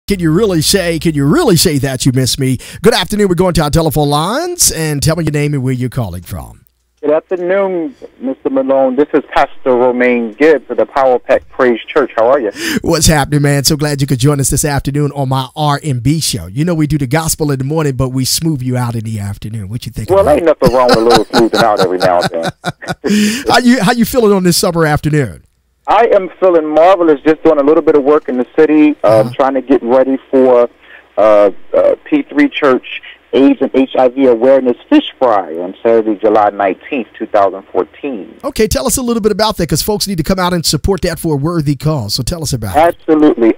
Can you really say that you miss me? Good afternoon. We're going to our telephone lines, and tell me your name and where you're calling from. Good afternoon, Mr. Malone. This is Pastor Romaine Gibbs of the Power Pack Praise Church. How are you? What's happening, man? So glad you could join us this afternoon on my R&B show. You know we do the gospel in the morning, but we smooth you out in the afternoon. What you think? Well, ain't nothing wrong with a little smoothing out every now and then. How you feeling on this summer afternoon? I am feeling marvelous. Just doing a little bit of work in the city, trying to get ready for P3 Church AIDS and HIV Awareness Fish Fry on Saturday, July 19th, 2014. Okay, tell us a little bit about that, because folks need to come out and support that for a worthy cause. So tell us about it. Absolutely.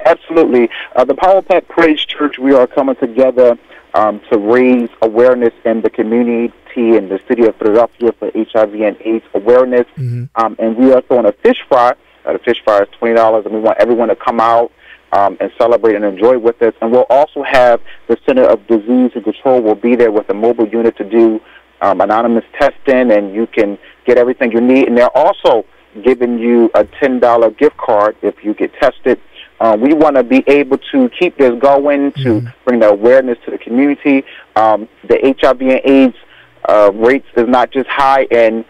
The Power Pack Praise Church, we are coming together to raise awareness in the community in the city of Philadelphia for HIV and AIDS awareness. And we are throwing a fish fry. The fish fry is $20, and we want everyone to come out and celebrate and enjoy with us. And we'll also have the Center of Disease and Control will be there with a mobile unit to do anonymous testing, and you can get everything you need. And they're also giving you a $10 gift card if you get tested. We want to be able to keep this going, to bring the awareness to the community. The HIV and AIDS rates is not just high in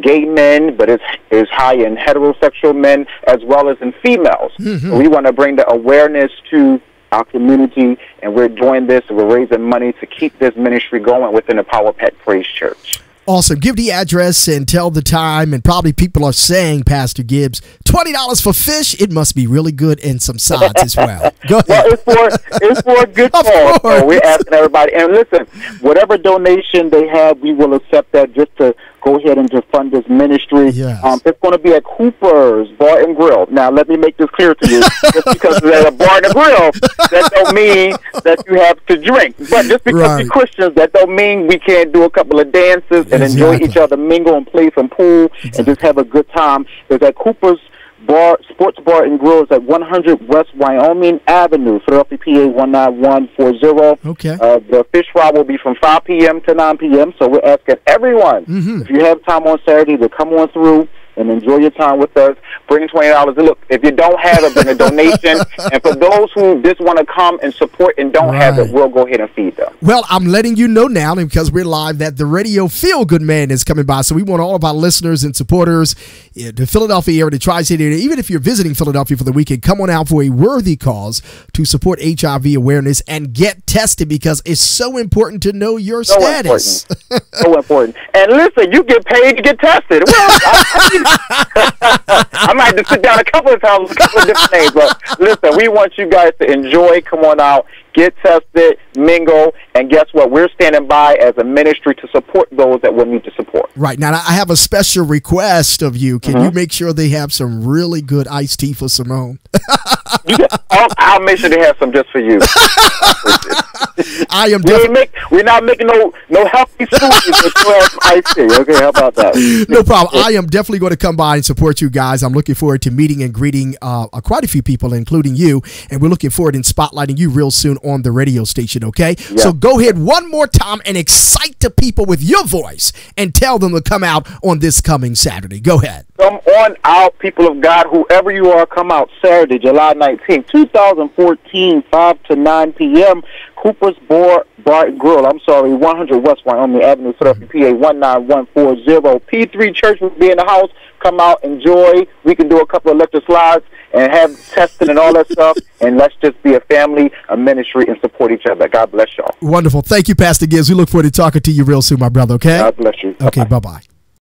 gay men, but it's high in heterosexual men as well as in females. We want to bring the awareness to our community, and we're doing this, and we're raising money to keep this ministry going within the Power Pack Praise Church. Awesome. Give the address and tell the time, and probably people are saying, Pastor Gibbs, $20 for fish. It must be really good, and some sides as well. Go ahead. Well, it's for a good cause. So we're asking everybody, and listen, whatever donation they have, we will accept that just to go ahead and to fund this ministry. Yes. It's going to be at Cooper's Bar and Grill. Now, let me make this clear to you. Just because it's at a bar and grill, that don't mean that you have to drink. But just because we're Christians, that don't mean we can't do a couple of dances and enjoy each other, mingle and play some pool and just have a good time. It's at Cooper's Sports Bar and Grill is at 100 West Wyoming Avenue, Philadelphia, PA 19140. Okay. The fish fry will be from 5 p.m. to 9 p.m., so we're asking everyone, if you have time on Saturday, to come on through and enjoy your time with us. Bring $20. And look, if you don't have it, bring a donation. And for those who just want to come and support and don't have it, we'll go ahead and feed them. Well, I'm letting you know now, because we're live, that the Radio Feel Good Man is coming by. So we want all of our listeners and supporters, the Philadelphia area, the Tri-State area, even if you're visiting Philadelphia for the weekend, come on out for a worthy cause to support HIV awareness and get tested, because it's so important to know your status. So important. And listen, you get paid to get tested. Well, I might have to sit down a couple of times with a couple of different names, but listen, we want you guys to enjoy. Come on out, get tested, mingle, and guess what? We're standing by as a ministry to support those that will need to support. Right. Now, I have a special request of you. Can you make sure they have some really good iced tea for Simone? I'll make sure they have some just for you. We're not making no healthy smoothies with 12 iced tea. Okay, how about that? No problem. I am definitely going to come by and support you guys. I'm looking forward to meeting and greeting quite a few people, including you, and we're looking forward to spotlighting you real soon on the radio station, okay? Yeah. So go ahead one more time and excite the people with your voice and tell them to come out on this coming Saturday. Go ahead. Come on out, people of God, whoever you are, come out Saturday, July 19th, 2014, 5 to 9 p.m., Cooper's Bar and Grill. 100 West Wyoming Avenue, Philadelphia, PA 19140. P3 Church will be in the house. Come out, enjoy. We can do a couple of electric slides and have testing and all that stuff. And let's just be a family, a ministry, and support each other. God bless y'all. Wonderful. Thank you, Pastor Gibbs. We look forward to talking to you real soon, my brother, okay? God bless you. Okay, bye-bye.